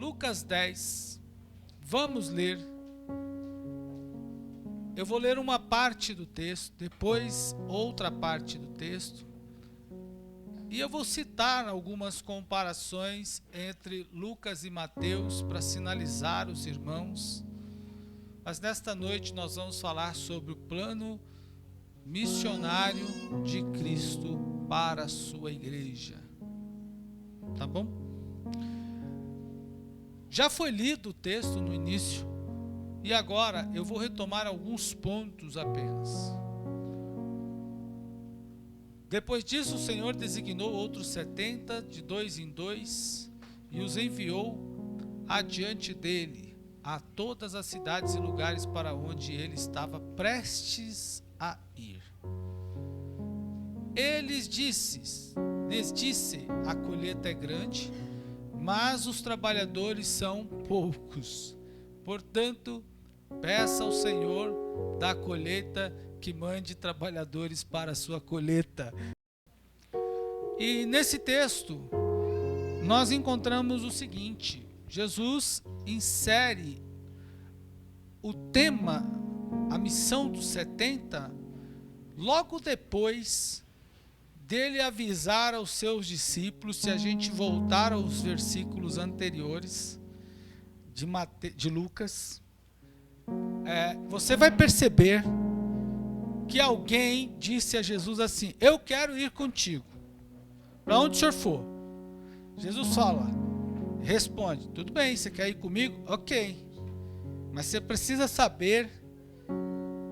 Lucas 10, vamos ler. Eu vou ler uma parte do texto, depois outra parte do texto. E eu vou citar algumas comparações entre Lucas e Mateus para sinalizar os irmãos. Mas nesta noite nós vamos falar sobre o plano missionário de Cristo para a sua igreja. Tá bom? Já foi lido o texto no início e agora eu vou retomar alguns pontos apenas. Depois disso, o Senhor designou outros 70 de 2 em 2 e os enviou adiante dele a todas as cidades e lugares para onde ele estava prestes a ir. Lhes disse, a colheita é grande, mas os trabalhadores são poucos. Portanto, peça ao Senhor da colheita que mande trabalhadores para a sua colheita. E nesse texto, nós encontramos o seguinte: Jesus insere o tema, a missão dos 70, logo depois dele avisar aos seus discípulos. Se a gente voltar aos versículos anteriores de Lucas, você vai perceber que alguém disse a Jesus assim: eu quero ir contigo, para onde o senhor for. Jesus responde: tudo bem, você quer ir comigo? Ok, mas você precisa saber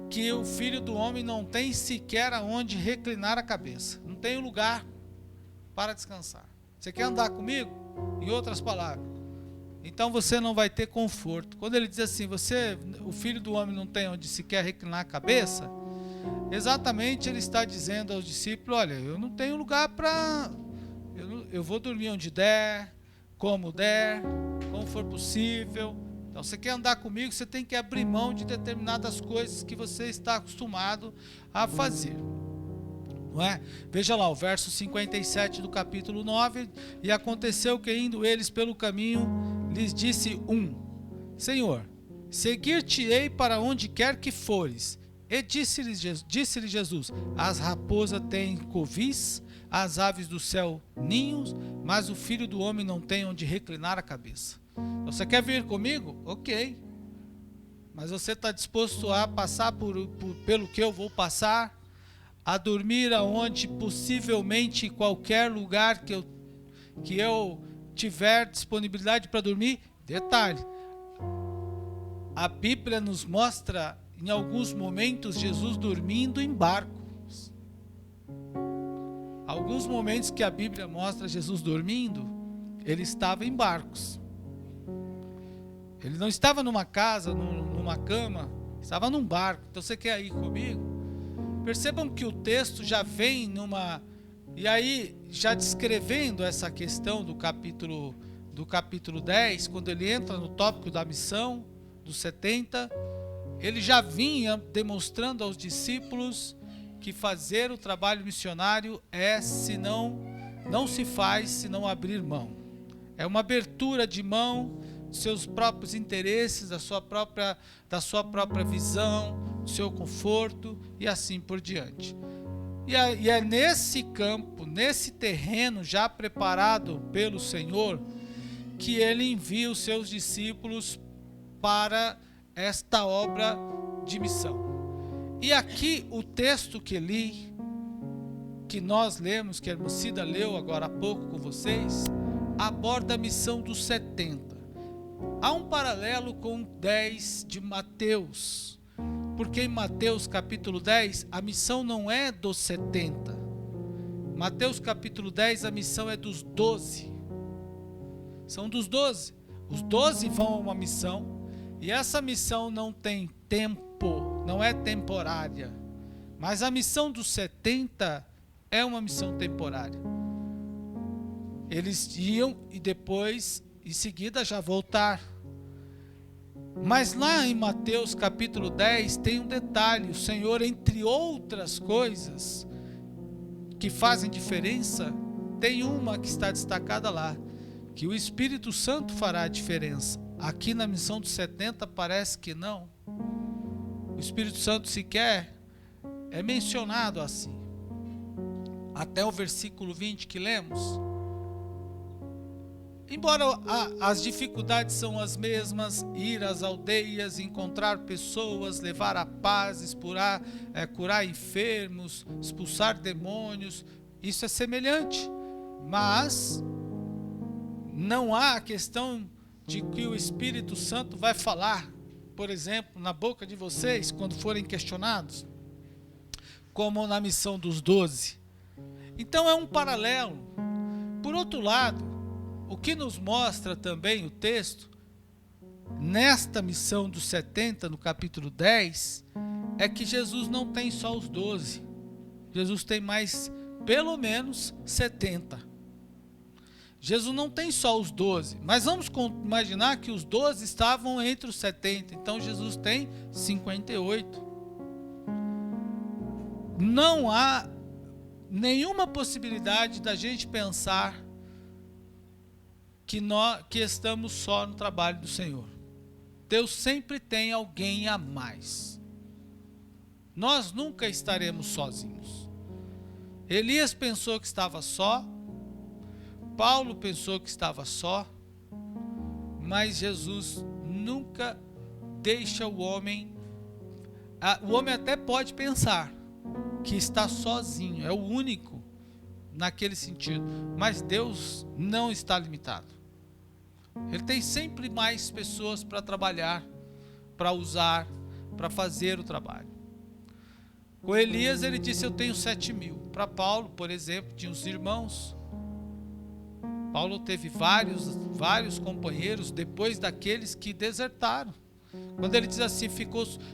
que o Filho do Homem não tem sequer aonde reclinar a cabeça, não tem um lugar para descansar. Você quer andar comigo? Em outras palavras, então você não vai ter conforto. Quando ele diz assim, o Filho do Homem não tem onde sequer reclinar a cabeça, exatamente ele está dizendo aos discípulos: olha, eu não tenho lugar para... Eu vou dormir onde der, como for possível. Então, você quer andar comigo, você tem que abrir mão de determinadas coisas que você está acostumado a fazer. Não é? Veja lá o verso 57 do capítulo 9. E aconteceu que, indo eles pelo caminho, lhes disse Senhor, seguir-te-ei para onde quer que fores. E disse-lhe Jesus: as raposas têm covis, as aves do céu ninhos, mas o Filho do Homem não tem onde reclinar a cabeça. Você quer vir comigo? Ok. Mas você está disposto a passar pelo que eu vou passar? A dormir aonde possivelmente qualquer lugar que eu tiver disponibilidade para dormir? Detalhe, a Bíblia nos mostra em alguns momentos Jesus dormindo em barcos. Alguns momentos que a Bíblia mostra Jesus dormindo, ele estava em barcos. Ele não estava numa casa, numa cama, estava num barco. Então você quer ir comigo? Percebam que o texto já vem e aí já descrevendo essa questão do capítulo 10, quando ele entra no tópico da missão dos 70, ele já vinha demonstrando aos discípulos que fazer o trabalho missionário não se faz se não abrir mão. É uma abertura de mão dos seus próprios interesses, da sua própria visão, do seu conforto e assim por diante. E é nesse campo, nesse terreno já preparado pelo Senhor, que ele envia os seus discípulos para esta obra de missão. E aqui o texto que nós lemos, que a Hermocida leu agora há pouco com vocês, aborda a missão dos 70. Há um paralelo com 10 de Mateus, porque em Mateus capítulo 10 a missão não é dos 70. Mateus capítulo 10 a missão é dos 12. São dos 12. Os 12 vão a uma missão, e essa missão não tem tempo, não é temporária. Mas a missão dos 70 é uma missão temporária. Eles iam e depois, em seguida, já voltar. Mas lá em Mateus capítulo 10 tem um detalhe: o Senhor, entre outras coisas que fazem diferença, tem uma que está destacada lá, que o Espírito Santo fará a diferença. Aqui na missão dos 70 parece que não. O Espírito Santo sequer é mencionado assim. Até o versículo 20 que lemos. Embora as dificuldades são as mesmas, ir às aldeias, encontrar pessoas, levar a paz, curar enfermos, expulsar demônios, isso é semelhante. Mas não há a questão de que o Espírito Santo vai falar, por exemplo, na boca de vocês, quando forem questionados, como na missão dos 12. Então é um paralelo. Por outro lado, o que nos mostra também o texto, nesta missão dos 70, no capítulo 10, é que Jesus não tem só os 12. Jesus tem mais, pelo menos, 70. Jesus não tem só os 12, mas vamos imaginar que os 12 estavam entre os 70, então Jesus tem 58. Não há nenhuma possibilidade da gente pensar que estamos só no trabalho do Senhor. Deus sempre tem alguém a mais. Nós nunca estaremos sozinhos. Elias pensou que estava só, Paulo pensou que estava só, mas Jesus nunca deixa o homem até pode pensar que está sozinho, é o único naquele sentido, mas Deus não está limitado. Ele tem sempre mais pessoas para trabalhar, para usar, para fazer o trabalho. Com Elias ele disse, eu tenho 7.000. Para Paulo, por exemplo, tinha os irmãos. Paulo teve vários companheiros depois daqueles que desertaram. Quando ele diz assim,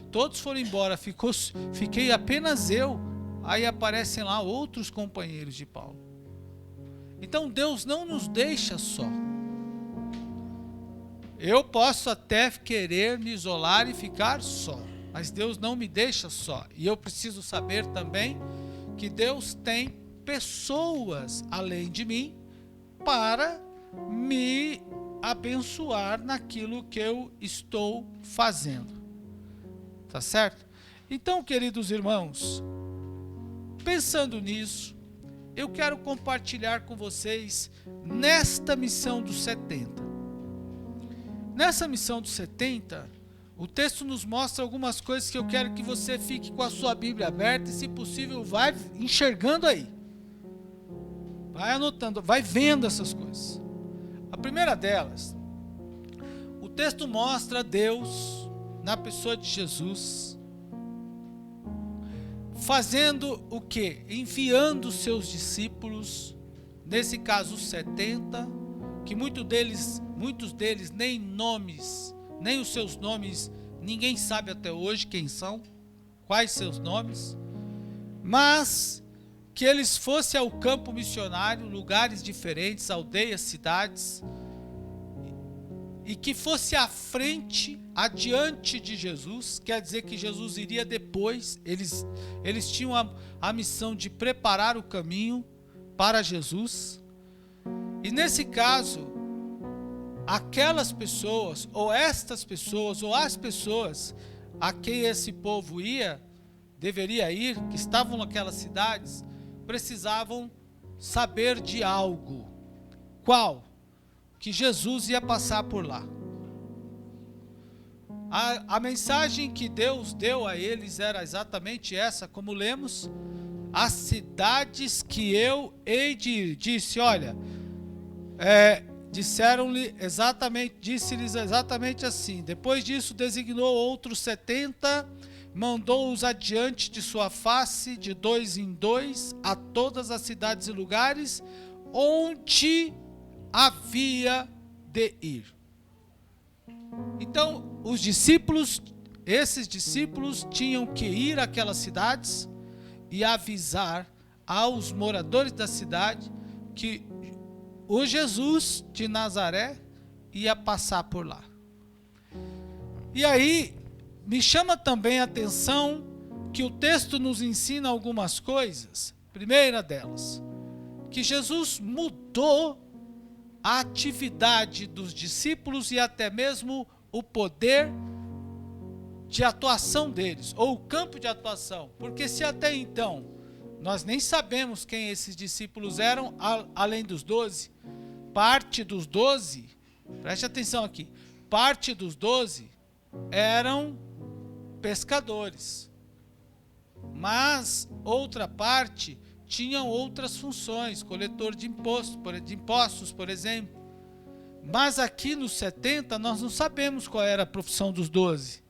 todos foram embora, fiquei apenas eu. Aí aparecem lá outros companheiros de Paulo. Então Deus não nos deixa só. Eu posso até querer me isolar e ficar só, mas Deus não me deixa só. E eu preciso saber também que Deus tem pessoas além de mim para me abençoar naquilo que eu estou fazendo. Tá certo? Então, queridos irmãos, pensando nisso, eu quero compartilhar com vocês nesta missão dos 70. Nessa missão dos 70, o texto nos mostra algumas coisas que eu quero que você fique com a sua Bíblia aberta e, se possível, vai enxergando aí. Vai anotando, vai vendo essas coisas. A primeira delas, o texto mostra Deus, na pessoa de Jesus, fazendo o quê? Enviando os seus discípulos, nesse caso os 70, que muitos deles nem nomes, nem os seus nomes, ninguém sabe até hoje quem são, quais seus nomes, mas que eles fossem ao campo missionário, lugares diferentes, aldeias, cidades, e que fosse à frente, adiante de Jesus, quer dizer que Jesus iria depois, eles tinham a missão de preparar o caminho para Jesus, e nesse caso, aquelas pessoas, ou estas pessoas, ou as pessoas a quem esse povo deveria ir, que estavam naquelas cidades, precisavam saber de algo. Qual? Que Jesus ia passar por lá. A mensagem que Deus deu a eles era exatamente essa, como lemos, as cidades que eu hei de ir. Disse, olha, disse-lhes exatamente assim. Depois disso designou outros 70, mandou-os adiante de sua face, de 2 em 2, a todas as cidades e lugares onde havia de ir. Então, esses discípulos tinham que ir àquelas cidades e avisar aos moradores da cidade que o Jesus de Nazaré ia passar por lá. E aí, me chama também a atenção que o texto nos ensina algumas coisas. Primeira delas, que Jesus mudou a atividade dos discípulos e até mesmo o poder de atuação deles, ou o campo de atuação. Porque se até então nós nem sabemos quem esses discípulos eram, além dos 12, parte dos 12, preste atenção aqui, parte dos 12 eram pescadores, mas outra parte tinham outras funções, coletor de impostos, por exemplo. Mas aqui nos 70 nós não sabemos qual era a profissão dos 12.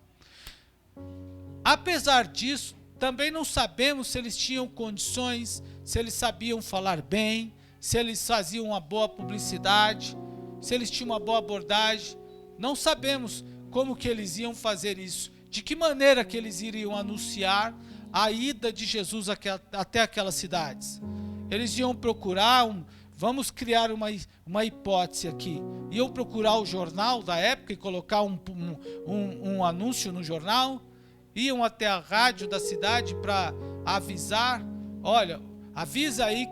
Apesar disso, também não sabemos se eles tinham condições, se eles sabiam falar bem, se eles faziam uma boa publicidade, se eles tinham uma boa abordagem. Não sabemos como que eles iam fazer isso, de que maneira que eles iriam anunciar a ida de Jesus até aquelas cidades. Eles iam procurar, vamos criar uma hipótese aqui, iam procurar o jornal da época e colocar um anúncio no jornal, iam até a rádio da cidade para avisar, olha, avisa aí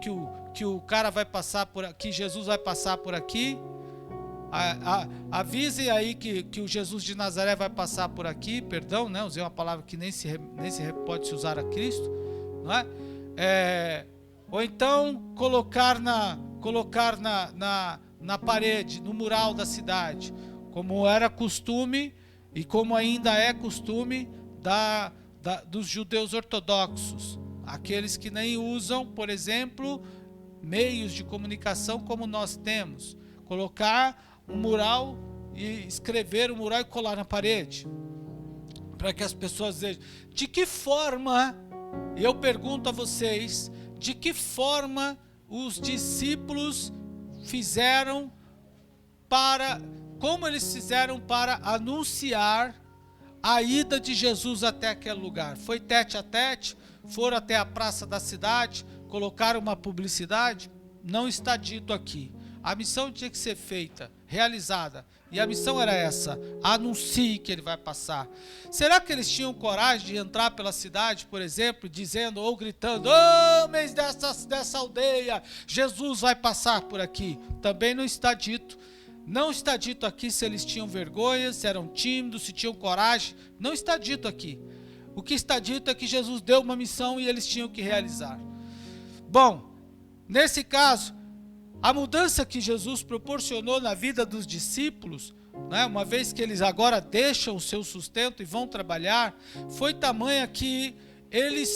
que o cara vai passar por aqui, Jesus vai passar por aqui, avisem aí que o Jesus de Nazaré vai passar por aqui, perdão, né? Usei uma palavra que nem se pode se usar a Cristo, não é? Ou então colocar na parede, no mural da cidade, como era costume e como ainda é costume dos judeus ortodoxos, aqueles que nem usam, por exemplo, meios de comunicação como nós temos, colocar um mural e escrever o mural e colar na parede, para que as pessoas vejam. De que forma, eu pergunto a vocês, de que forma os discípulos fizeram como eles fizeram para anunciar a ida de Jesus até aquele lugar? Foi tete a tete? Foram até a praça da cidade? Colocaram uma publicidade? Não está dito aqui. A missão tinha que ser feita, realizada. E a missão era essa: anuncie que ele vai passar. Será que eles tinham coragem de entrar pela cidade, por exemplo, dizendo ou gritando: homens dessa aldeia, Jesus vai passar por aqui? Também não está dito. Não está dito aqui se eles tinham vergonha, se eram tímidos, se tinham coragem. Não está dito aqui. O que está dito é que Jesus deu uma missão e eles tinham que realizar. Bom, nesse caso, a mudança que Jesus proporcionou na vida dos discípulos, né, uma vez que eles agora deixam o seu sustento e vão trabalhar, foi tamanha que eles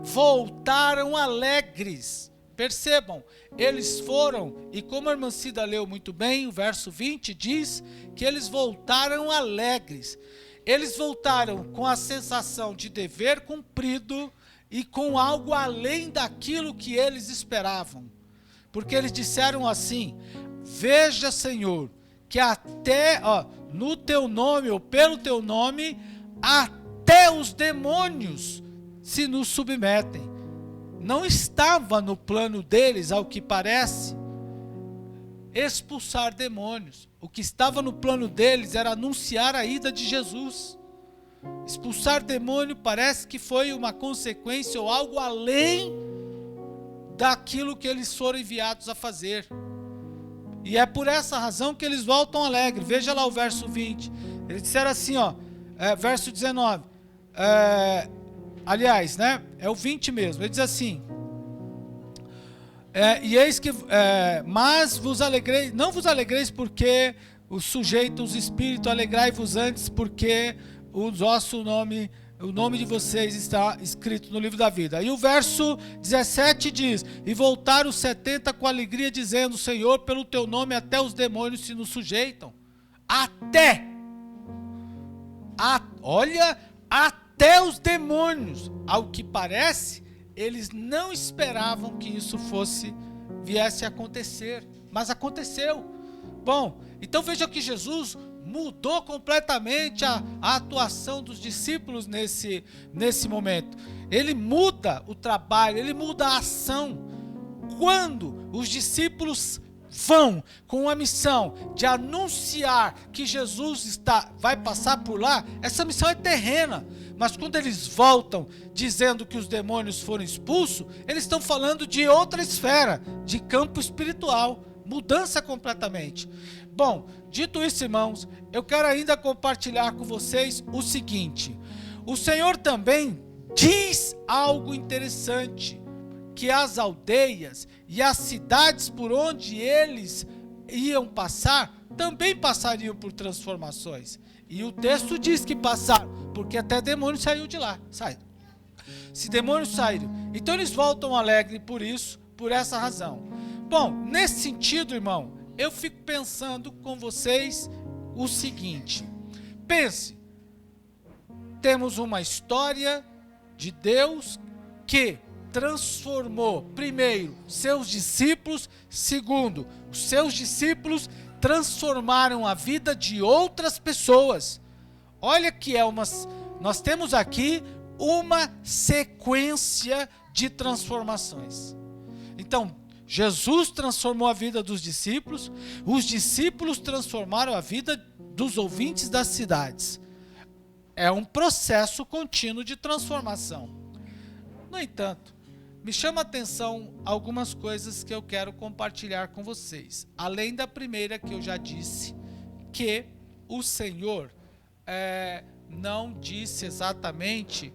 voltaram alegres. Percebam, eles foram, e como a irmã Cida leu muito bem, o verso 20 diz que eles voltaram alegres. Eles voltaram com a sensação de dever cumprido e com algo além daquilo que eles esperavam. Porque eles disseram assim: veja, Senhor, que até no teu nome ou pelo teu nome, até os demônios se nos submetem. Não estava no plano deles, ao que parece, expulsar demônios. O que estava no plano deles era anunciar a ida de Jesus. Expulsar demônio parece que foi uma consequência ou algo além daquilo que eles foram enviados a fazer. E é por essa razão que eles voltam alegres. Veja lá o verso 20. Eles disseram assim, verso 19. Aliás, né? É o 20 mesmo. Ele diz assim: e eis que, mas vos alegreis, não vos alegreis porque os sujeitos, os espíritos, alegrai-vos antes, porque o nome de vocês está escrito no livro da vida. E o verso 17 diz: e voltaram os 70 com alegria, dizendo: Senhor, pelo teu nome até os demônios se nos sujeitam. Até os demônios. Ao que parece, eles não esperavam que isso viesse a acontecer, mas aconteceu. Bom, então veja que Jesus mudou completamente a atuação dos discípulos nesse momento. Ele muda o trabalho, ele muda a ação. Quando os discípulos vão com a missão de anunciar que Jesus vai passar por lá, essa missão é terrena. Mas quando eles voltam dizendo que os demônios foram expulsos, eles estão falando de outra esfera, de campo espiritual. Mudança completamente. Bom, dito isso, irmãos, eu quero ainda compartilhar com vocês o seguinte. O Senhor também diz algo interessante, que as aldeias e as cidades por onde eles iam passar, também passariam por transformações. E o texto diz que passaram, porque até demônio saiu de lá. Se demônios saíram, então eles voltam alegres por isso, por essa razão. Bom, nesse sentido, irmão, eu fico pensando com vocês o seguinte. Pense, temos uma história de Deus que transformou, primeiro, seus discípulos, segundo, os seus discípulos transformaram a vida de outras pessoas. Olha que nós temos aqui uma sequência de transformações. Então, Jesus transformou a vida dos discípulos, os discípulos transformaram a vida dos ouvintes das cidades. É um processo contínuo de transformação. No entanto, me chama a atenção algumas coisas que eu quero compartilhar com vocês. Além da primeira que eu já disse, que o Senhor não disse exatamente,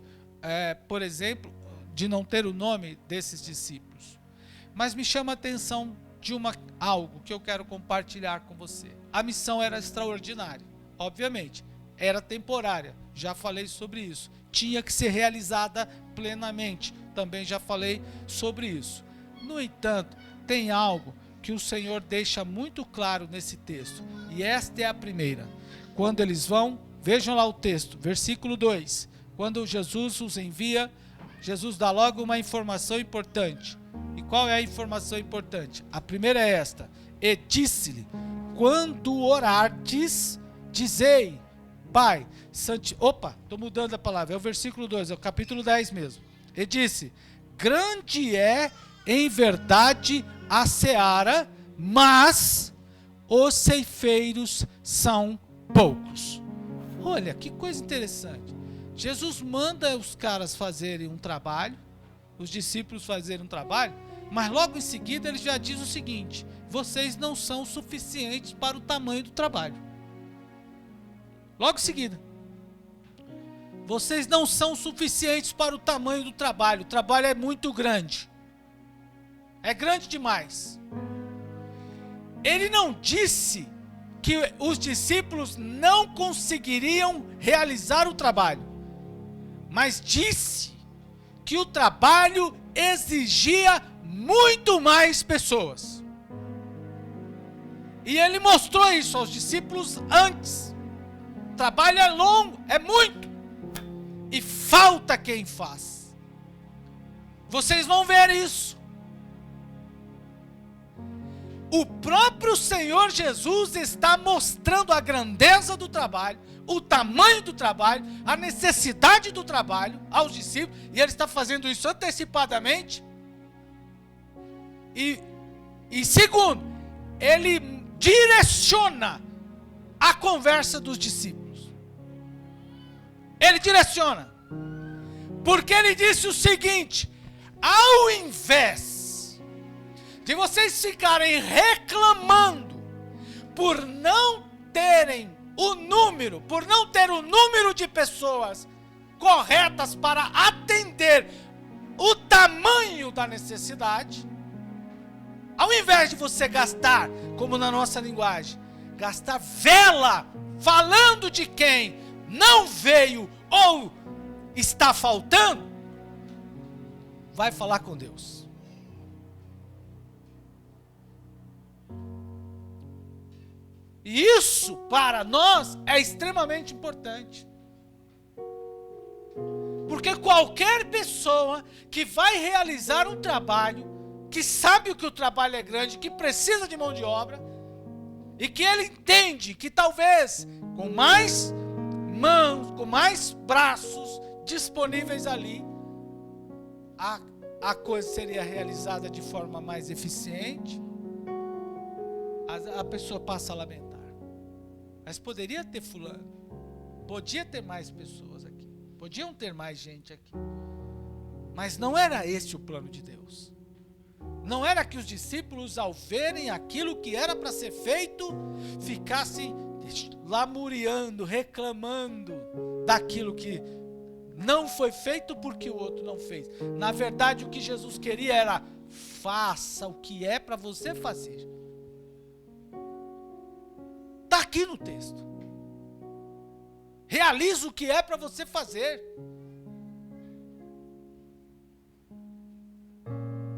por exemplo, de não ter o nome desses discípulos. Mas me chama a atenção de algo que eu quero compartilhar com você. A missão era extraordinária, obviamente, era temporária, já falei sobre isso. Tinha que ser realizada plenamente, também já falei sobre isso. No entanto, tem algo que o Senhor deixa muito claro nesse texto, e esta é a primeira. Quando eles vão, vejam lá o texto, versículo 2, quando Jesus os envia, Jesus dá logo uma informação importante. E qual é a informação importante? A primeira é esta: e disse-lhe, quando orardes, dizei, Pai, estou mudando a palavra, é o versículo 2, é o capítulo 10 mesmo. E disse, grande é em verdade a seara, mas os ceifeiros são poucos. Olha, que coisa interessante. Jesus manda os caras fazerem um trabalho, os discípulos fazerem um trabalho, mas logo em seguida ele já diz o seguinte: vocês não são suficientes para o tamanho do trabalho. Logo em seguida. Vocês não são suficientes para o tamanho do trabalho é muito grande. É grande demais. Ele não disse que os discípulos não conseguiriam realizar o trabalho, mas disse que o trabalho exigia muito mais pessoas. E ele mostrou isso aos discípulos antes. O trabalho é longo, é muito. E falta quem faz. Vocês vão ver isso. O próprio Senhor Jesus está mostrando a grandeza do trabalho, o tamanho do trabalho, a necessidade do trabalho aos discípulos, e ele está fazendo isso antecipadamente. E segundo, ele direciona a conversa dos discípulos. Ele direciona, porque ele disse o seguinte: ao invés de vocês ficarem reclamando por não terem o número, por não ter o número de pessoas corretas para atender o tamanho da necessidade, ao invés de você gastar, como na nossa linguagem, gastar vela falando de quem não veio ou está faltando, vai falar com Deus. E isso para nós é extremamente importante. Porque qualquer pessoa que vai realizar um trabalho, que sabe que o trabalho é grande, que precisa de mão de obra, e que ele entende que talvez com mais mãos, com mais braços disponíveis ali, a coisa seria realizada de forma mais eficiente, a pessoa passa a lamentar. Mas poderia ter fulano, podia ter mais pessoas aqui, podiam ter mais gente aqui, mas não era esse o plano de Deus. Não era que os discípulos, ao verem aquilo que era para ser feito, ficassem lamuriando, reclamando daquilo que não foi feito porque o outro não fez. Na verdade, o que Jesus queria era: faça o que é para você fazer. Está aqui no texto. Realize o que é para você fazer.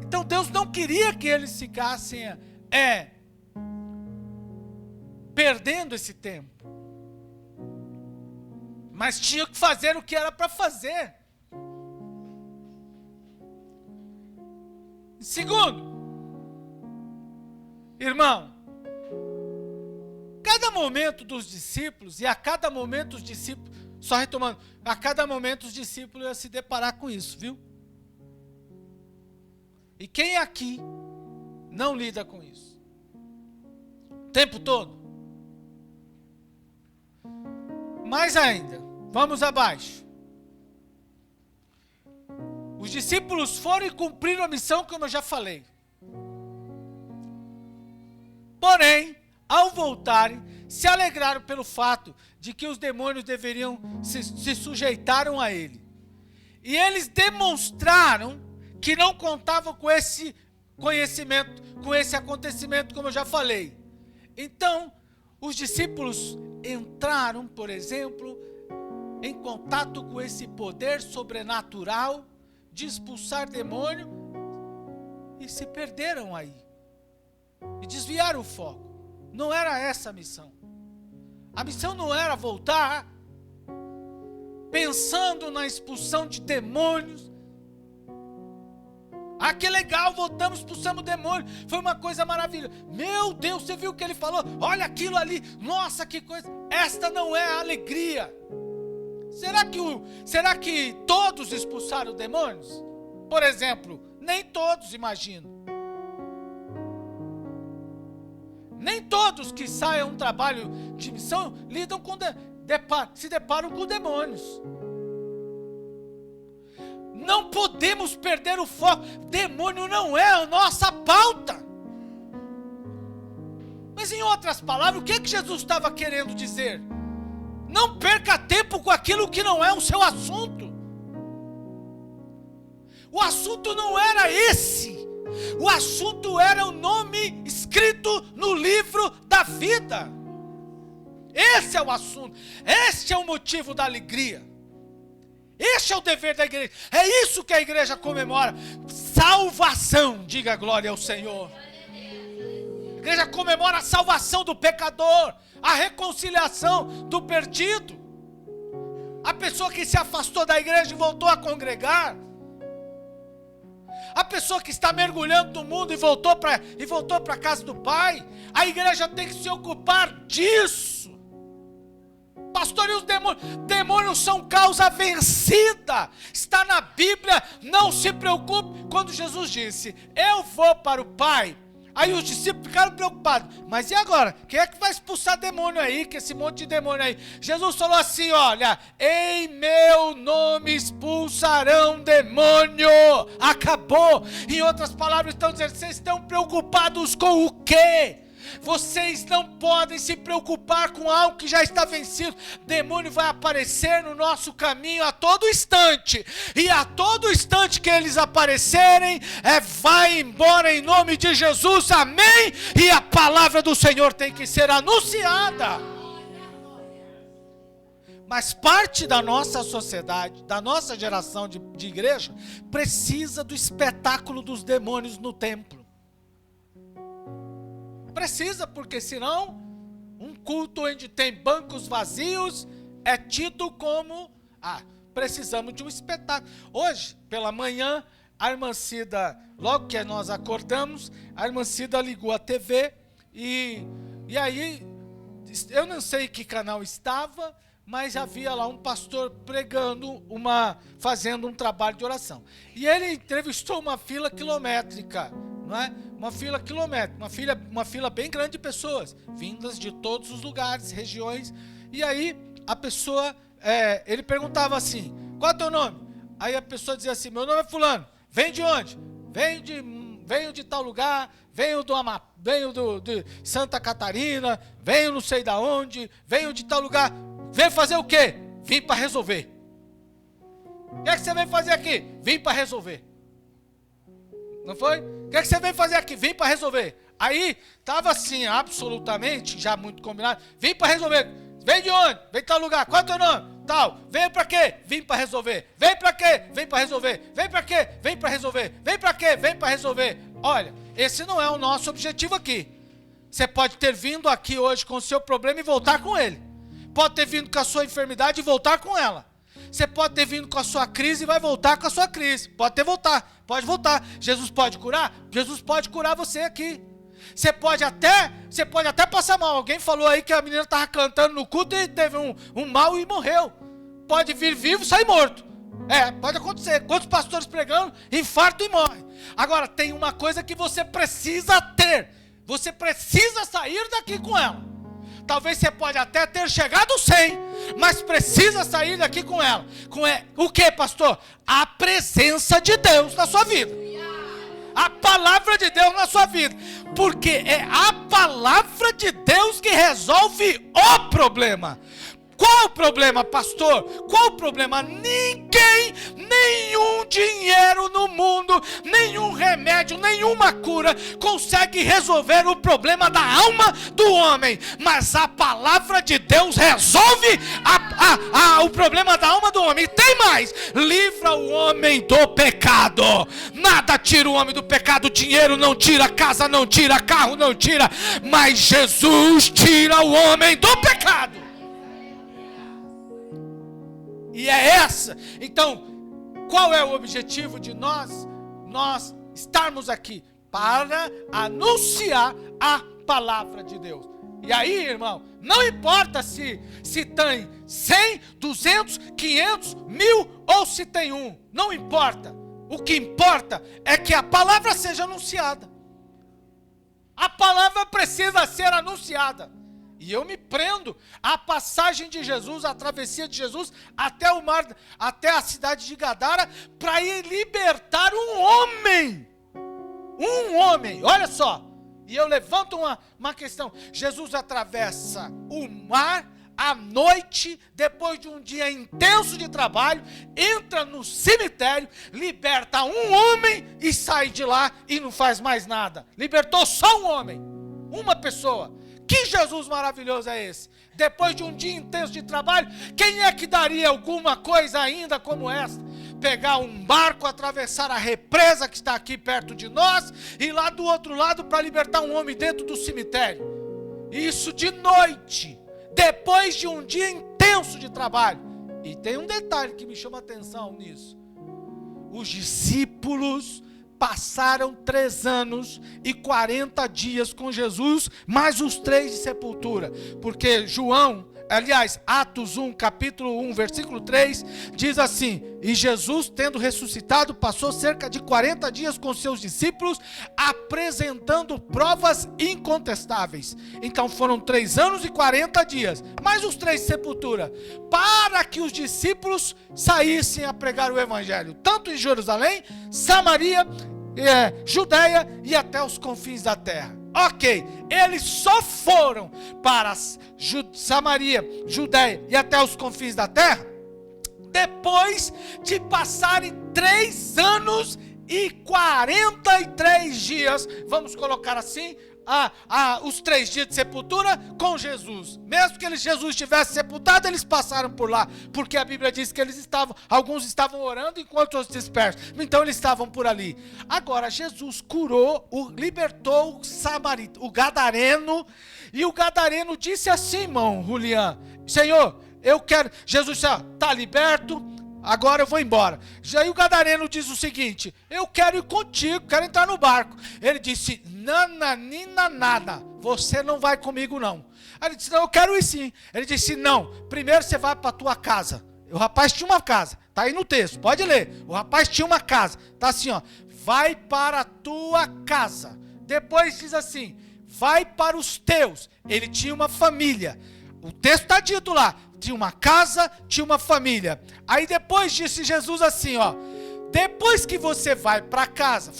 Então Deus não queria que eles ficassem perdendo esse tempo. Mas tinha que fazer o que era para fazer. Segundo, irmão, cada momento dos discípulos, e a cada momento os discípulos, só retomando, a cada momento os discípulos iam se deparar com isso, viu? E quem aqui não lida com isso? O tempo todo? Mais ainda, vamos abaixo. Os discípulos foram e cumpriram a missão, como eu já falei. Porém, ao voltarem, se alegraram pelo fato de que os demônios deveriam se sujeitaram a ele. E eles demonstraram que não contavam com esse conhecimento, com esse acontecimento, como eu já falei. Então, os discípulos entraram, por exemplo, em contato com esse poder sobrenatural de expulsar demônio e se perderam aí. E desviaram o foco. Não era essa a missão. A missão não era voltar pensando na expulsão de demônios. Ah, que legal, voltamos, expulsamos o demônio. Foi uma coisa maravilhosa. Meu Deus, você viu o que ele falou? Olha aquilo ali. Nossa, que coisa. Esta não é a alegria. Será que todos expulsaram demônios? Por exemplo, nem todos, imagino. Nem todos que saem a um trabalho de missão lidam com se deparam com demônios. Não podemos perder o foco. Demônio não é a nossa pauta. Mas em outras palavras, o que Jesus estava querendo dizer? Não perca tempo com aquilo que não é o seu assunto. O assunto não era esse. O assunto era o nome escrito no livro da vida. Esse é o assunto. Este é o motivo da alegria. Este é o dever da igreja. É isso que a igreja comemora. Salvação. Diga glória ao Senhor. A igreja comemora a salvação do pecador, a reconciliação do perdido, a pessoa que se afastou da igreja e voltou a congregar, a pessoa que está mergulhando no mundo e voltou para a casa do Pai. A igreja tem que se ocupar disso. Pastor, e os demônios são causa vencida. Está na Bíblia, não se preocupe. Quando Jesus disse, eu vou para o Pai, aí os discípulos ficaram preocupados. Mas e agora? Quem é que vai expulsar demônio aí? Que esse monte de demônio aí? Jesus falou assim, olha, em meu nome expulsarão demônio. Acabou. Em outras palavras, estão dizendo, vocês estão preocupados com o quê? Vocês não podem se preocupar com algo que já está vencido. Demônio vai aparecer no nosso caminho a todo instante. E a todo instante que eles aparecerem, vai embora em nome de Jesus, amém? E a palavra do Senhor tem que ser anunciada. Mas parte da nossa sociedade, da nossa geração de igreja, precisa do espetáculo dos demônios no templo. Precisa, porque senão um culto onde tem bancos vazios é tido como precisamos de um espetáculo. Hoje, pela manhã, a irmã Cida, logo que nós acordamos, a irmã Cida ligou a TV e aí, eu não sei que canal estava, mas havia lá um pastor pregando, fazendo um trabalho de oração. E ele entrevistou uma fila quilométrica, não é? Uma fila quilométrica, uma fila bem grande de pessoas, vindas de todos os lugares, regiões. E aí a pessoa, ele perguntava assim, qual é o teu nome? Aí a pessoa dizia assim, meu nome é fulano. Vem de onde? Vem venho de tal lugar, venho de Santa Catarina, venho não sei da onde, venho de tal lugar. Veio fazer o quê? Vim para resolver. O que é que você veio fazer aqui? Vim para resolver. Não foi? O que é que você veio fazer aqui? Vim para resolver. Aí, estava assim, absolutamente, já muito combinado. Vim para resolver. Vem de onde? Vem de tal lugar. Qual é o teu nome? Tal. Vem para quê? Vim para resolver. Vem para quê? Vem para resolver. Vem para quê? Vem para resolver. Vem para quê? Vem para resolver. Olha, esse não é o nosso objetivo aqui. Você pode ter vindo aqui hoje com o seu problema e voltar com ele. Pode ter vindo com a sua enfermidade e voltar com ela. Você pode ter vindo com a sua crise e vai voltar com a sua crise. Pode pode voltar. Jesus pode curar? Jesus pode curar você aqui. Você pode até passar mal. Alguém falou aí que a menina estava cantando no culto e teve um mal e morreu. Pode vir vivo e sair morto. Pode acontecer. Quantos pastores pregando, infarto e morre. Agora, tem uma coisa que você precisa ter. Você precisa sair daqui com ela. Talvez você pode até ter chegado sem, mas precisa sair daqui com ela. O que, pastor? A presença de Deus na sua vida. A palavra de Deus na sua vida. Porque é a palavra de Deus que resolve o problema. Qual o problema, pastor? Qual o problema? Ninguém, nenhum dinheiro no mundo, nenhum remédio, nenhuma cura consegue resolver o problema da alma do homem. Mas a palavra de Deus resolve o problema da alma do homem. E tem mais: livra o homem do pecado. Nada tira o homem do pecado. Dinheiro não tira, casa não tira, carro não tira. Mas Jesus tira o homem do pecado. E é essa. Então, qual é o objetivo de nós estarmos aqui? Para anunciar a palavra de Deus. E aí, irmão, não importa se tem 100, 200, 500, 1000 ou se tem um. Não importa. O que importa é que a palavra seja anunciada. A palavra precisa ser anunciada. E eu me prendo à passagem de Jesus, à travessia de Jesus até o mar, até a cidade de Gadara, para ir libertar um homem. Um homem, olha só. E eu levanto uma questão. Jesus atravessa o mar à noite, depois de um dia intenso de trabalho, entra no cemitério, liberta um homem e sai de lá e não faz mais nada. Libertou só um homem, uma pessoa. Que Jesus maravilhoso é esse? Depois de um dia intenso de trabalho, quem é que daria alguma coisa ainda como esta? Pegar um barco, atravessar a represa que está aqui perto de nós, e ir lá do outro lado para libertar um homem dentro do cemitério. Isso de noite, depois de um dia intenso de trabalho. E tem um detalhe que me chama a atenção nisso. Os discípulos passaram 3 anos e 40 dias com Jesus, mais os 3 de sepultura, porque Atos 1, capítulo 1, versículo 3, diz assim: e Jesus, tendo ressuscitado, passou cerca de 40 dias com seus discípulos, apresentando provas incontestáveis. Então foram 3 anos e 40 dias, mais os 3 de sepultura, para que os discípulos saíssem a pregar o evangelho, tanto em Jerusalém, Samaria, Judeia e até os confins da terra. Ok, eles só foram para Samaria, Judeia e até os confins da terra depois de passarem 3 anos e 43 dias, vamos colocar assim, os 3 dias de sepultura com Jesus. Mesmo que Jesus estivesse sepultado, eles passaram por lá, porque a Bíblia diz que alguns estavam orando enquanto os dispersos, então eles estavam por ali. Agora Jesus curou, libertou o gadareno, e o gadareno disse assim, irmão Julián: Senhor, eu quero. Jesus disse: está liberto, agora eu vou embora. Aí o gadareno diz o seguinte: eu quero ir contigo, quero entrar no barco. Ele disse: nananina nada, você não vai comigo não. Aí ele disse: não, eu quero ir sim. Ele disse: não, primeiro você vai para a tua casa. O rapaz tinha uma casa, está aí no texto, pode ler. O rapaz tinha uma casa, está assim, vai para a tua casa. Depois diz assim: vai para os teus. Ele tinha uma família, o texto está dito lá, tinha uma casa, tinha uma família. Aí depois disse Jesus assim, Depois que você vai para casa,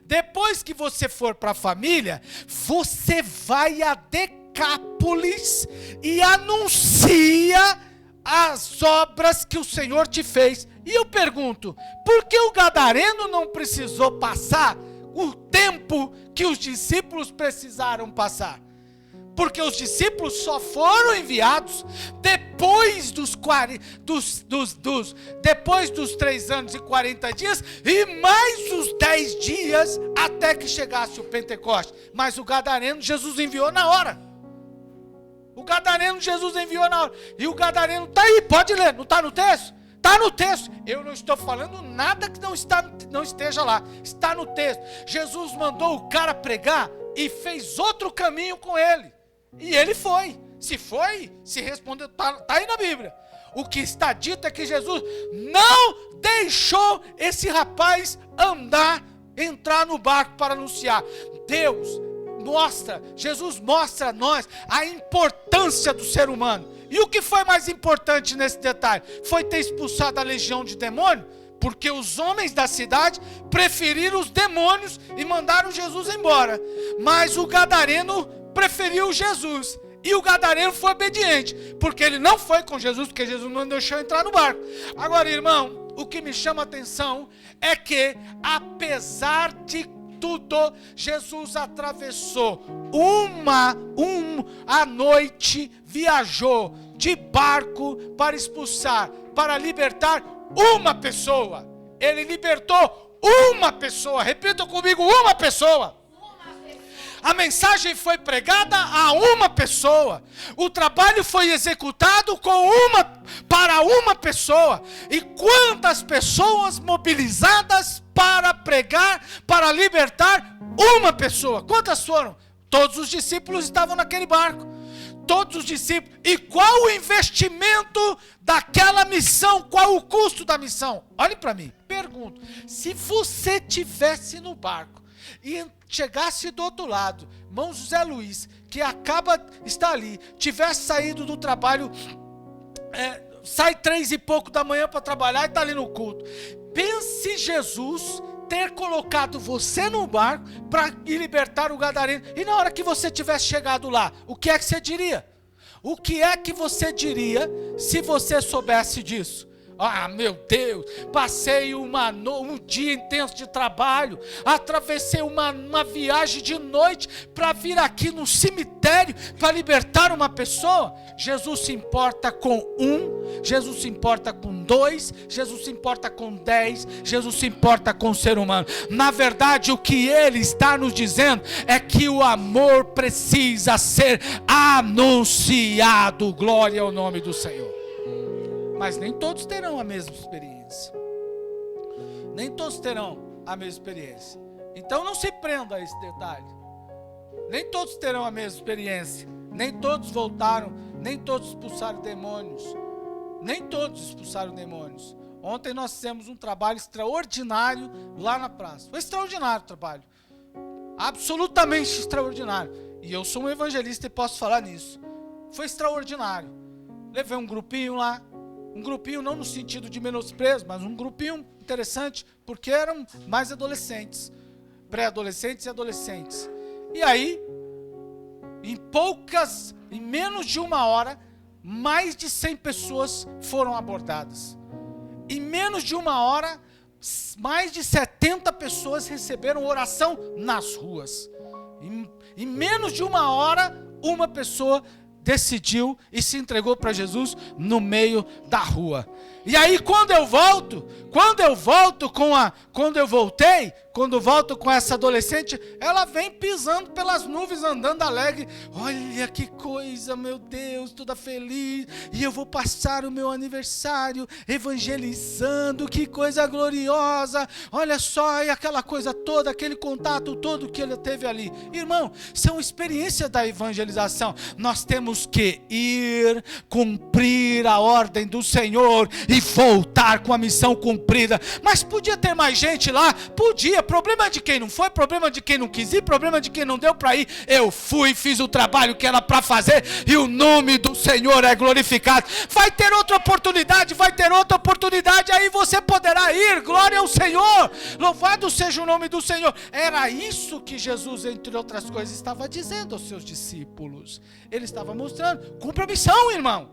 depois que você for para a família, você vai a Decápolis e anuncia as obras que o Senhor te fez. E eu pergunto, por que o gadareno não precisou passar o tempo que os discípulos precisaram passar? Porque os discípulos só foram enviados depois depois dos 3 anos e 40 dias e mais os 10 dias até que chegasse o Pentecostes. Mas o gadareno Jesus enviou na hora. E o gadareno está aí, pode ler, não está no texto? Está no texto. Eu não estou falando nada que não esteja lá. Está no texto. Jesus mandou o cara pregar e fez outro caminho com ele. E ele foi. Se respondeu, está aí na Bíblia. O que está dito é que Jesus não deixou esse rapaz entrar no barco para anunciar. Jesus mostra a nós a importância do ser humano. E o que foi mais importante nesse detalhe? Foi ter expulsado a legião de demônio? Porque os homens da cidade preferiram os demônios e mandaram Jesus embora. Mas o gadareno preferiu Jesus. E o gadareno foi obediente, porque ele não foi com Jesus, porque Jesus não deixou entrar no barco. Agora, irmão, o que me chama a atenção é que, apesar de tudo, Jesus atravessou a noite, viajou de barco para expulsar, para libertar uma pessoa. Ele libertou uma pessoa. Repita comigo, uma pessoa. A mensagem foi pregada a uma pessoa. O trabalho foi executado para uma pessoa. E quantas pessoas mobilizadas para pregar, para libertar uma pessoa? Quantas foram? Todos os discípulos estavam naquele barco. Todos os discípulos. E qual o investimento daquela missão? Qual o custo da missão? Olhe para mim. Pergunto. Se você estivesse no barco e chegasse do outro lado, irmão José Luiz, que está ali, tivesse saído do trabalho, sai 3 e pouco da manhã para trabalhar e está ali no culto. Pense Jesus ter colocado você no barco para libertar o gadareno. E na hora que você tivesse chegado lá, o que é que você diria? O que é que você diria se você soubesse disso? Ah, meu Deus, passei um dia intenso de trabalho, atravessei uma viagem de noite para vir aqui no cemitério para libertar uma pessoa. Jesus se importa com 1, Jesus se importa com 2, Jesus se importa com 10, Jesus se importa com o ser humano. Na verdade, o que ele está nos dizendo é que o amor precisa ser anunciado. Glória ao nome do Senhor. Mas nem todos terão a mesma experiência. Nem todos terão a mesma experiência. Então não se prenda a esse detalhe. Nem todos terão a mesma experiência. Nem todos voltaram. Nem todos expulsaram demônios. Nem todos expulsaram demônios. Ontem nós fizemos um trabalho extraordinário lá na praça. Foi extraordinário o trabalho. Absolutamente extraordinário. E eu sou um evangelista e posso falar nisso. Foi extraordinário. Levei um grupinho lá. Um grupinho não no sentido de menosprezo, mas um grupinho interessante, porque eram mais adolescentes, pré-adolescentes e adolescentes. E aí, em menos de 1 hora, mais de 100 pessoas foram abordadas. Em menos de 1 hora, mais de 70 pessoas receberam oração nas ruas. Em menos de 1 hora, uma pessoa decidiu e se entregou para Jesus no meio da rua. E aí quando eu volto com essa adolescente, ela vem pisando pelas nuvens, andando alegre. Olha que coisa, meu Deus, toda feliz. E eu vou passar o meu aniversário evangelizando, que coisa gloriosa. Olha só, e aquela coisa toda, aquele contato todo que ele teve ali. Irmão, são experiências da evangelização. Nós temos que ir, cumprir a ordem do Senhor e voltar com a missão cumprida. Mas podia ter mais gente lá? Podia, problema de quem não foi, problema de quem não quis ir, problema de quem não deu para ir. Eu fui, fiz o trabalho que era para fazer e o nome do Senhor é glorificado. Vai ter outra oportunidade, aí você poderá ir. Glória ao Senhor, louvado seja o nome do Senhor. Era isso que Jesus, entre outras coisas, estava dizendo aos seus discípulos. Ele estava mostrando, cumpra a missão, irmão.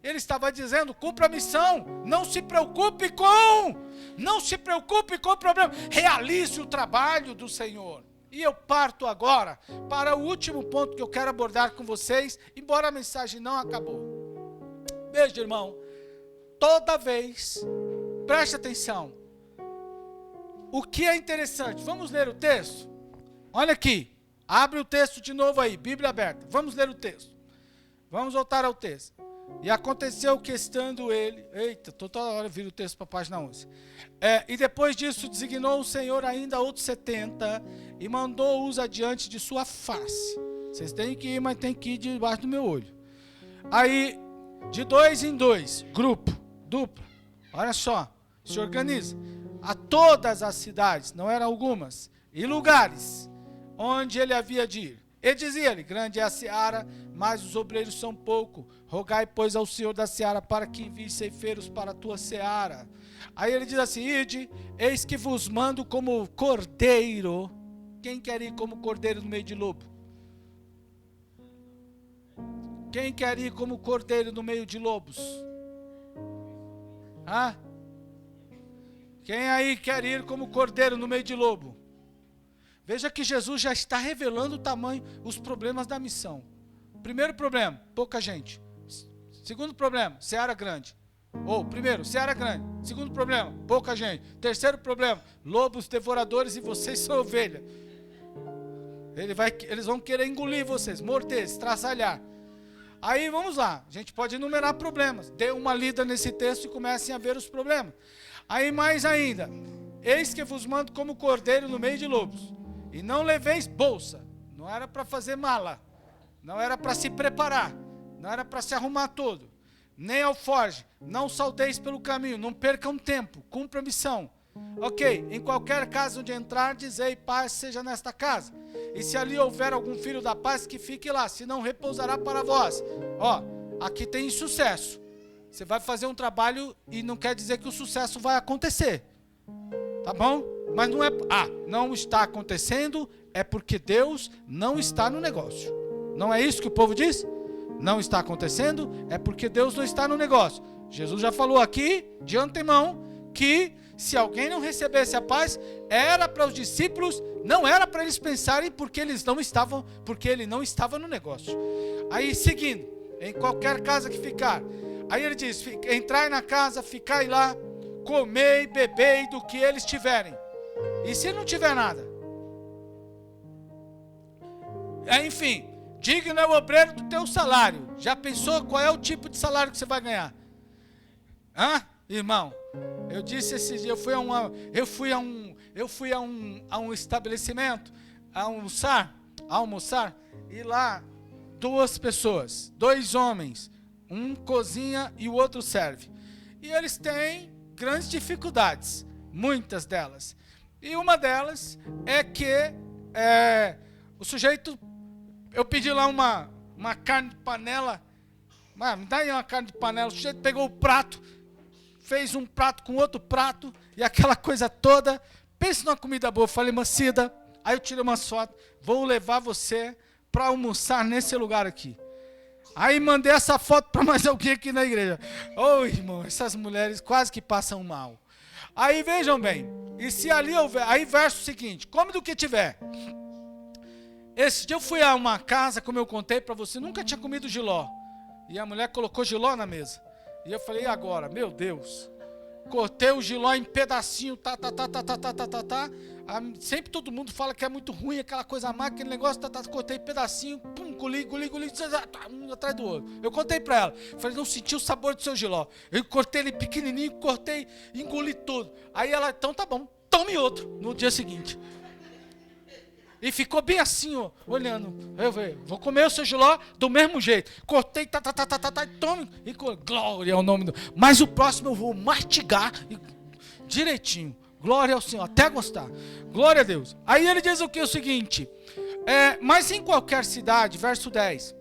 Ele estava dizendo, cumpra a missão, não se preocupe com o problema, realize o trabalho do Senhor. E eu parto agora para o último ponto que eu quero abordar com vocês, embora a mensagem não acabou. Veja, irmão, toda vez, preste atenção, o que é interessante, vamos ler o texto? Olha aqui, abre o texto de novo aí, Bíblia aberta, vamos ler o texto, vamos voltar ao texto. E aconteceu que estando ele... Eita, toda hora vira o texto para a página 11. E depois disso designou o Senhor ainda outros 70 e mandou-os adiante de sua face. Vocês têm que ir, mas tem que ir debaixo do meu olho. Aí, de 2 em 2, grupo, dupla. Olha só, se organiza. A todas as cidades, não eram algumas, e lugares onde ele havia de ir. E dizia-lhe, grande é a seara, mas os obreiros são pouco. Rogai, pois, ao Senhor da seara para que envie ceifeiros para a tua seara. Aí ele diz assim, ide, eis que vos mando como cordeiro. Quem quer ir como cordeiro no meio de lobo? Quem quer ir como cordeiro no meio de lobos? Quem aí quer ir como cordeiro no meio de lobo? Veja que Jesus já está revelando o tamanho, os problemas da missão. Primeiro problema, pouca gente. Segundo problema, seara grande. Primeiro, seara grande. Segundo problema, pouca gente. Terceiro problema, lobos devoradores e vocês são ovelha. Eles vão querer engolir vocês, morder, estraçalhar. Aí vamos lá, a gente pode enumerar problemas. Dê uma lida nesse texto e comecem a ver os problemas. Aí mais ainda, eis que vos mando como cordeiro no meio de lobos. E não leveis bolsa, não era para fazer mala, não era para se preparar, não era para se arrumar todo, nem alforje, não saudeis pelo caminho, não percam tempo, cumpra a missão. Ok, em qualquer casa onde entrar, dizei, paz seja nesta casa. E se ali houver algum filho da paz, que fique lá, senão repousará para vós. Aqui tem sucesso. Você vai fazer um trabalho e não quer dizer que o sucesso vai acontecer. Tá bom? Mas não é... não está acontecendo, é porque Deus não está no negócio. Não é isso que o povo diz? Não está acontecendo, é porque Deus não está no negócio. Jesus já falou aqui, de antemão, que se alguém não recebesse a paz, era para os discípulos, não era para eles pensarem porque ele não estava no negócio. Aí seguindo, em qualquer casa que ficar, aí ele diz, entrai na casa, ficai lá, comei, bebei do que eles tiverem. E se não tiver nada? Enfim, digno é o obreiro do teu salário. Já pensou qual é o tipo de salário que você vai ganhar? Irmão, eu disse esse dia, eu fui a um estabelecimento almoçar, e lá 2 pessoas, 2 homens, um cozinha e o outro serve. E eles têm grandes dificuldades, muitas delas. E uma delas é que o sujeito, eu pedi lá uma carne de panela, me dá aí uma carne de panela, o sujeito pegou o prato, fez um prato com outro prato, e aquela coisa toda, pensa numa comida boa. Eu falei, Mancida, aí eu tirei uma foto, vou levar você para almoçar nesse lugar aqui. Aí mandei essa foto para mais alguém aqui na igreja. Irmão, essas mulheres quase que passam mal. Aí vejam bem, e se ali houver, aí verso seguinte, come do que tiver. Esse dia eu fui a uma casa, como eu contei para você, nunca tinha comido jiló. E a mulher colocou jiló na mesa. E eu falei, e agora? Meu Deus. Cortei o jiló em pedacinho, Sempre todo mundo fala que é muito ruim aquela coisa má, aquele negócio, cortei pedacinho, engoli, um atrás do outro. Eu contei pra ela, falei, não senti o sabor do seu jiló. Eu cortei ele pequenininho, engoli tudo. Aí ela, então tá bom, tome outro, no dia seguinte. E ficou bem assim, olhando. Eu falei, vou comer o seu jiló do mesmo jeito. Cortei, tome. E glória ao nome do... Mas o próximo eu vou mastigar direitinho. Glória ao Senhor, até gostar. Glória a Deus. Aí ele diz o que? O seguinte, mas em qualquer cidade, verso 10,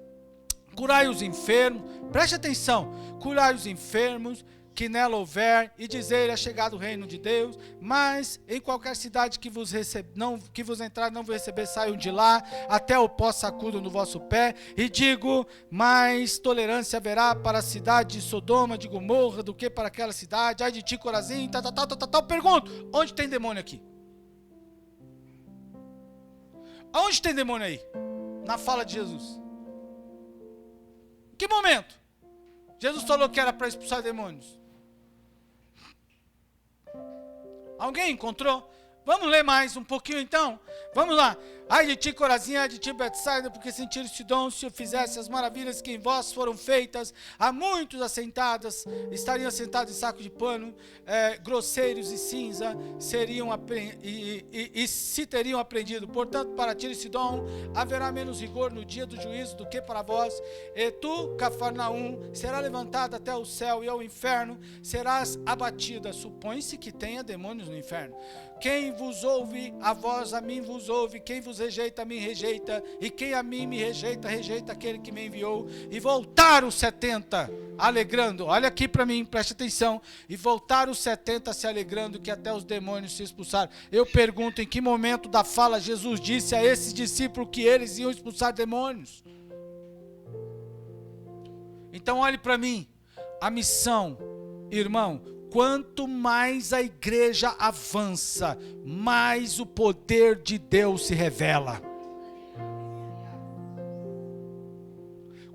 curai os enfermos, preste atenção, curai os enfermos que nela houver, e dizer é chegado o reino de Deus, mas em qualquer cidade que vos entrar não vos receber, saiam de lá, até o pó sacudo no vosso pé, e digo, mais tolerância haverá para a cidade de Sodoma, de Gomorra, do que para aquela cidade, ai de ti, Corazim, tal. Pergunto, onde tem demônio aqui? Aonde tem demônio aí? Na fala de Jesus. Em que momento? Jesus falou que era para expulsar demônios. Alguém encontrou? Vamos ler mais um pouquinho então? Vamos lá. Ai de ti, Corazim, ai de ti, Betsaida, porque sentiram Sidom, se eu fizesse as maravilhas que em vós foram feitas, há muitos estariam assentados em saco de pano, grosseiros e cinza, e se teriam aprendido. Portanto, para Tiro e Sidom, haverá menos rigor no dia do juízo do que para vós. E tu, Cafarnaum, será levantado até o céu, e ao inferno serás abatida. Supõe-se que tenha demônios no inferno. Quem vos ouve, a vós, a mim vos ouve. Quem vos rejeita, a mim rejeita. E quem a mim me rejeita, rejeita aquele que me enviou. E voltaram os 70, alegrando. Olha aqui para mim, preste atenção. E voltaram os 70 se alegrando, que até os demônios se expulsaram. Eu pergunto, em que momento da fala Jesus disse a esses discípulos que eles iam expulsar demônios? Então olhe para mim. A missão, irmão, quanto mais a igreja avança, mais o poder de Deus se revela.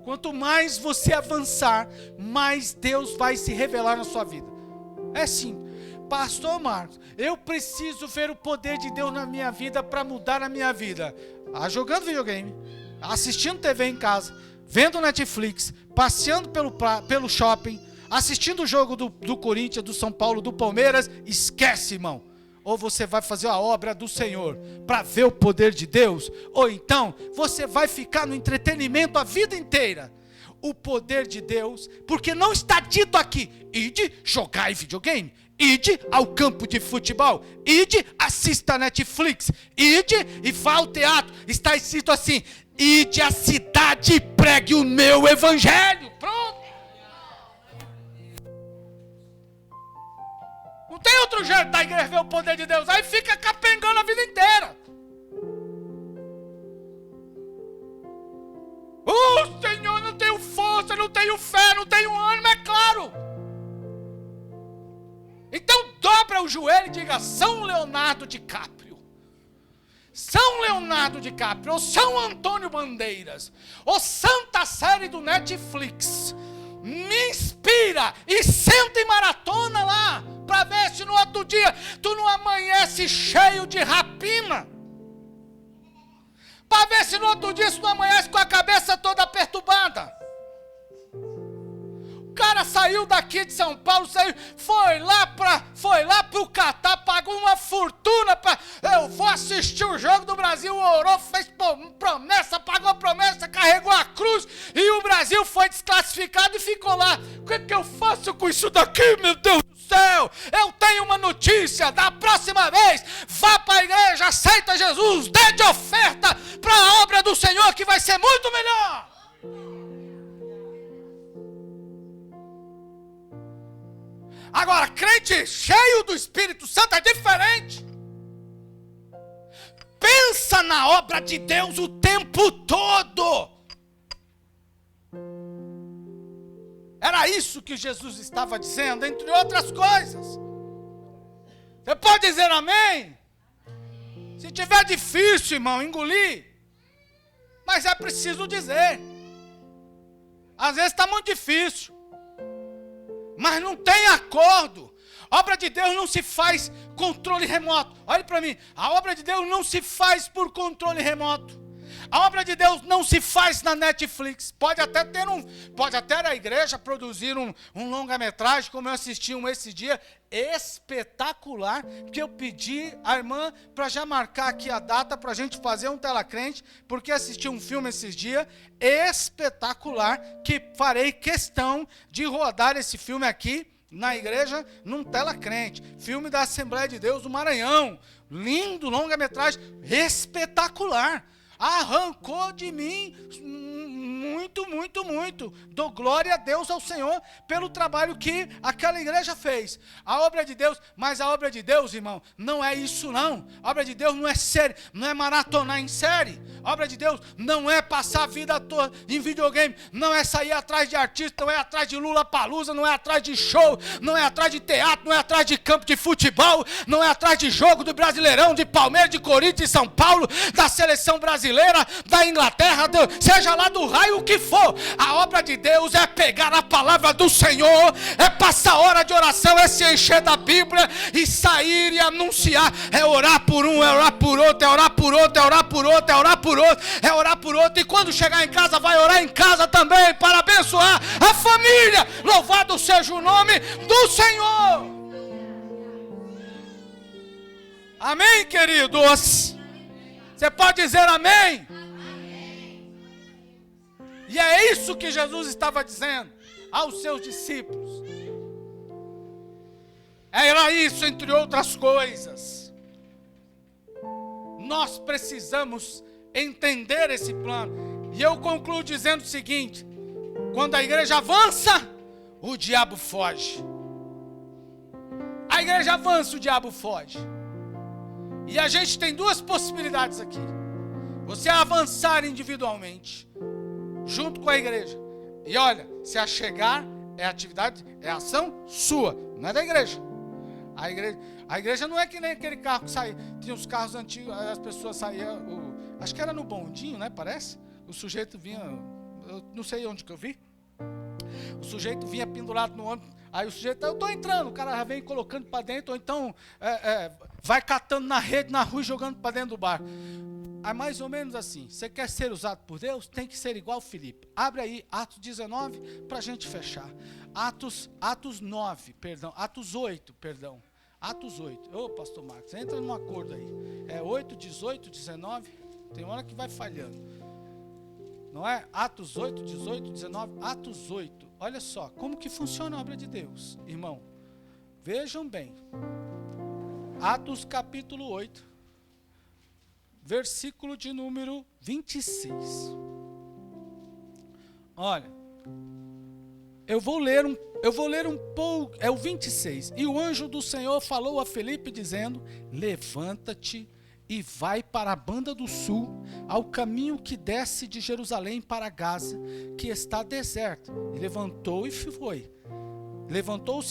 Quanto mais você avançar, mais Deus vai se revelar na sua vida. É assim, Pastor Marcos, eu preciso ver o poder de Deus na minha vida para mudar a minha vida. Jogando videogame, assistindo TV em casa, vendo Netflix, passeando pelo shopping, assistindo o jogo do Corinthians, do São Paulo, do Palmeiras, esquece, irmão. Ou você vai fazer a obra do Senhor para ver o poder de Deus, ou então você vai ficar no entretenimento a vida inteira. O poder de Deus, porque não está dito aqui, ide jogar videogame, ide ao campo de futebol, ide assista a Netflix, ide e vá ao teatro. Está escrito assim, ide à cidade e pregue o meu evangelho. Pronto. Não tem outro jeito da igreja ver o poder de Deus. Aí fica capengando a vida inteira. Senhor, não tenho força, não tenho fé, não tenho ânimo, é claro. Então dobra o joelho e diga, São Leonardo DiCaprio. São Leonardo DiCaprio, ou São Antônio Bandeiras, ou Santa Série do Netflix, me inspira e senta em maratona lá, para ver se no outro dia tu não amanhece cheio de rapina, para ver se no outro dia tu não amanhece com a cabeça toda perturbada. O cara saiu daqui de São Paulo, foi lá para o Catar, pagou uma fortuna, eu vou assistir o jogo do Brasil, orou, fez promessa, pagou promessa, carregou a cruz, e o Brasil foi desclassificado e ficou lá. O que eu faço com isso daqui, meu Deus do céu? Eu tenho uma notícia, da próxima vez, vá para a igreja, aceita Jesus, dê de oferta para a obra do Senhor, que vai ser muito melhor. Agora, crente cheio do Espírito Santo é diferente. Pensa na obra de Deus o tempo todo. Era isso que Jesus estava dizendo, entre outras coisas. Você pode dizer amém? Se tiver difícil, irmão, engolir. Mas é preciso dizer. Às vezes está muito difícil. Mas não tem acordo. A obra de Deus não se faz controle remoto. Olhe para mim. A obra de Deus não se faz por controle remoto. A obra de Deus não se faz na Netflix. Pode até a igreja produzir um longa-metragem, como eu assisti esse dia, espetacular, que eu pedi à irmã para já marcar aqui a data para a gente fazer um telacrente, porque assisti um filme esses dias, espetacular, que farei questão de rodar esse filme aqui na igreja, num tela crente. Filme da Assembleia de Deus do Maranhão. Lindo, longa-metragem, espetacular. Arrancou de mim muito, muito, muito. Dou glória a Deus, ao Senhor, pelo trabalho que aquela igreja fez. A obra de Deus, mas a obra de Deus, irmão, não é isso não. A obra de Deus não é série, não é maratonar em série. A obra de Deus não é passar a vida toda em videogame, não é sair atrás de artista, não é atrás de Lollapalooza, não é atrás de show, não é atrás de teatro, não é atrás de campo de futebol, não é atrás de jogo do Brasileirão, de Palmeiras, de Corinthians, de São Paulo, da seleção brasileira, da Inglaterra, seja lá do raio o que for. A obra de Deus é pegar a palavra do Senhor, é passar hora de oração, é se encher da Bíblia e sair e anunciar, é orar por um, é orar por outro, é orar por outro, é orar por outro, é orar por outro, é orar por outro, e quando chegar em casa vai orar em casa também, para abençoar a família. Louvado seja o nome do Senhor. Amém, queridos? Você pode dizer amém? Amém. E é isso que Jesus estava dizendo aos seus discípulos. Era isso, entre outras coisas. Nós precisamos entender esse plano. E eu concluo dizendo o seguinte: quando a igreja avança, o diabo foge. A igreja avança, o diabo foge. E a gente tem duas possibilidades aqui. Você avançar individualmente, junto com a igreja. E olha, se achegar é atividade, é ação sua, não é da igreja. A igreja não é que nem aquele carro que saía. Tinha os carros antigos, as pessoas saíam, acho que era no bondinho, né, parece? O sujeito vinha, eu não sei onde que eu vi. O sujeito vinha pendurado no ônibus. Aí o sujeito, eu estou entrando, o cara já vem colocando para dentro, ou então vai catando na rede, na rua e jogando para dentro do bar. É mais ou menos assim. Você quer ser usado por Deus? Tem que ser igual Filipe. Abre aí Atos 19 para a gente fechar. Atos 9, perdão. Atos 8, perdão. Atos 8. Ô, pastor Marcos, entra num acordo aí. É 8, 18, 19. Tem hora que vai falhando. Não é? Atos 8, 18, 19. Atos 8. Olha só, como que funciona a obra de Deus, irmão. Vejam bem. Atos capítulo 8, versículo de número 26. Olha, eu vou ler um pouco, é o 26. E o anjo do Senhor falou a Filipe dizendo: levanta-te e vai para a banda do sul, ao caminho que desce de Jerusalém para Gaza, que está deserto. E levantou-se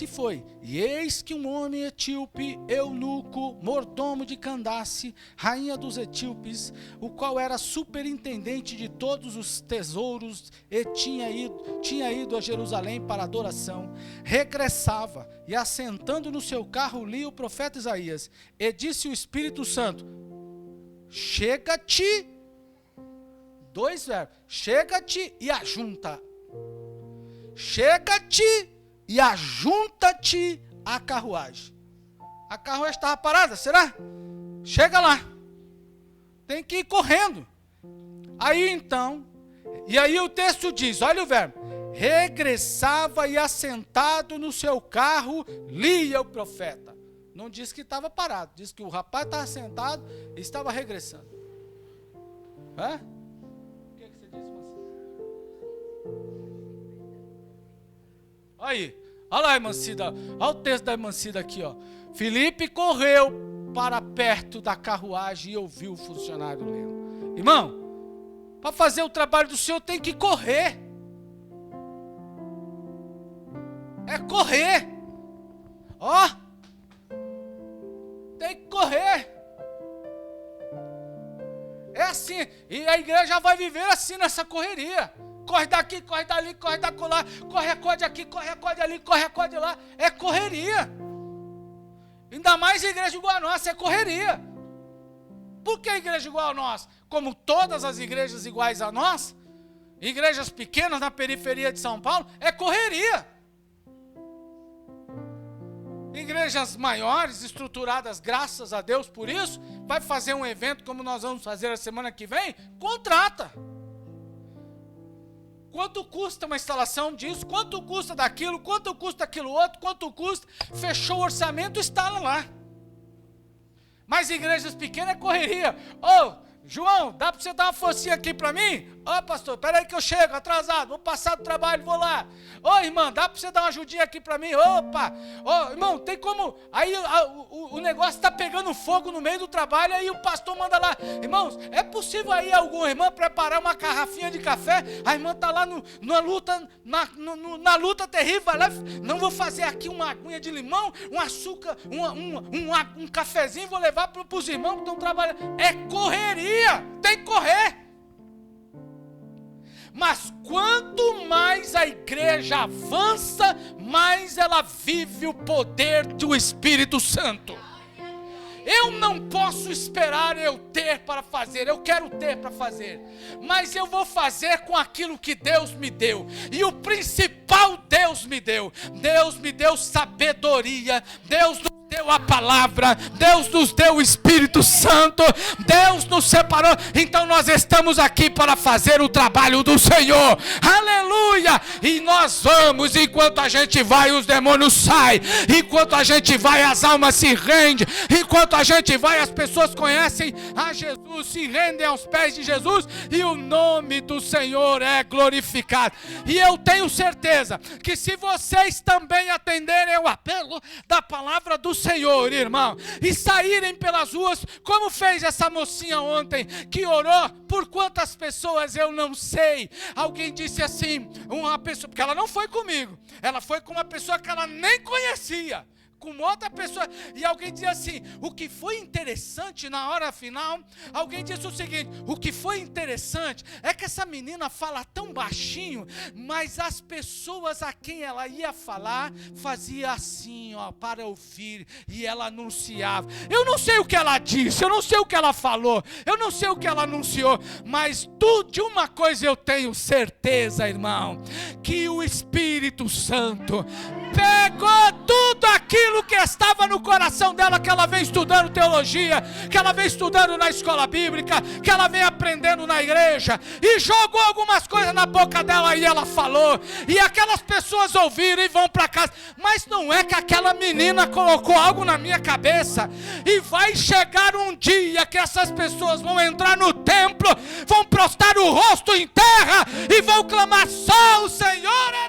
e foi. E eis que um homem etíope, eunuco, mordomo de Candace, rainha dos etíopes, o qual era superintendente de todos os tesouros, e tinha ido a Jerusalém para adoração, regressava, e assentando no seu carro lia o profeta Isaías, e disse o Espírito Santo: chega-te, dois verbos, chega-te e ajunta. Chega-te e ajunta-te à carruagem. A carruagem estava parada, será? Chega lá. Tem que ir correndo. Aí então, e aí o texto diz, olha o verbo, regressava e assentado no seu carro, lia o profeta. Não diz que estava parado, diz que o rapaz estava sentado e estava regressando. Hã? O que você disse, Aí, olha lá, irmã Cida, olha o texto da irmã Cida aqui, ó. Filipe correu para perto da carruagem e ouviu o funcionário lendo. Irmão, para fazer o trabalho do Senhor tem que correr. É correr. Ó, tem que correr. É assim, e a igreja vai viver assim nessa correria. Corre daqui, corre dali, corre da colar, corre acorde aqui, corre acorde ali, corre acorde lá. É correria. Ainda mais a igreja igual a nossa, é correria. Por que a igreja igual a nós? Como todas as igrejas iguais a nós, igrejas pequenas na periferia de São Paulo, é correria. Igrejas maiores, estruturadas, graças a Deus por isso, vai fazer um evento como nós vamos fazer a semana que vem, contrata. Quanto custa uma instalação disso? Quanto custa daquilo? Quanto custa aquilo outro? Quanto custa? Fechou o orçamento, instala lá. Mas igrejas pequenas é correria. João, dá para você dar uma forcinha aqui para mim? Pastor, peraí que eu chego, atrasado, vou passar do trabalho, vou lá. Irmã, dá para você dar uma ajudinha aqui para mim? Irmão, tem como? Aí o negócio está pegando fogo no meio do trabalho, aí o pastor manda lá. Irmãos, é possível aí alguma irmã preparar uma garrafinha de café? A irmã está lá na luta terrível, vai lá, não vou fazer aqui uma aguinha de limão, um açúcar, um cafezinho, vou levar para os irmãos que estão trabalhando. É correria, tem que correr. Mas quanto mais a igreja avança, mais ela vive o poder do Espírito Santo. Eu não posso esperar eu ter para fazer, eu quero ter para fazer, mas eu vou fazer com aquilo que Deus me deu, e o principal Deus me deu sabedoria, Deus nos deu a palavra, Deus nos deu o Espírito Santo, Deus nos separou, então nós estamos aqui para fazer o trabalho do Senhor, aleluia, e nós vamos, enquanto a gente vai os demônios saem, enquanto a gente vai as almas se rendem, enquanto a gente vai as pessoas conhecem a Jesus, se rendem aos pés de Jesus, e o nome do Senhor é glorificado, e eu tenho certeza, que se vocês também atenderem ao apelo da palavra do Senhor, irmão, e saírem pelas ruas, como fez essa mocinha ontem, que orou por quantas pessoas eu não sei. Alguém disse assim, uma pessoa, porque ela não foi comigo, ela foi com uma pessoa que ela nem conhecia, com outra pessoa, e alguém dizia assim, o que foi interessante na hora final, alguém disse o seguinte, o que foi interessante é que essa menina fala tão baixinho, mas as pessoas a quem ela ia falar, fazia assim, para ouvir, e ela anunciava. Eu não sei o que ela disse, eu não sei o que ela falou, eu não sei o que ela anunciou, mas de uma coisa eu tenho certeza, irmão, que o Espírito Santo pegou tudo aquilo que estava no coração dela, que ela vem estudando teologia, que ela vem estudando na escola bíblica, que ela vem aprendendo na igreja, e jogou algumas coisas na boca dela e ela falou, e aquelas pessoas ouviram e vão para casa, mas não é que aquela menina colocou algo na minha cabeça, e vai chegar um dia que essas pessoas vão entrar no templo, vão prostrar o rosto em terra, e vão clamar, só o Senhor é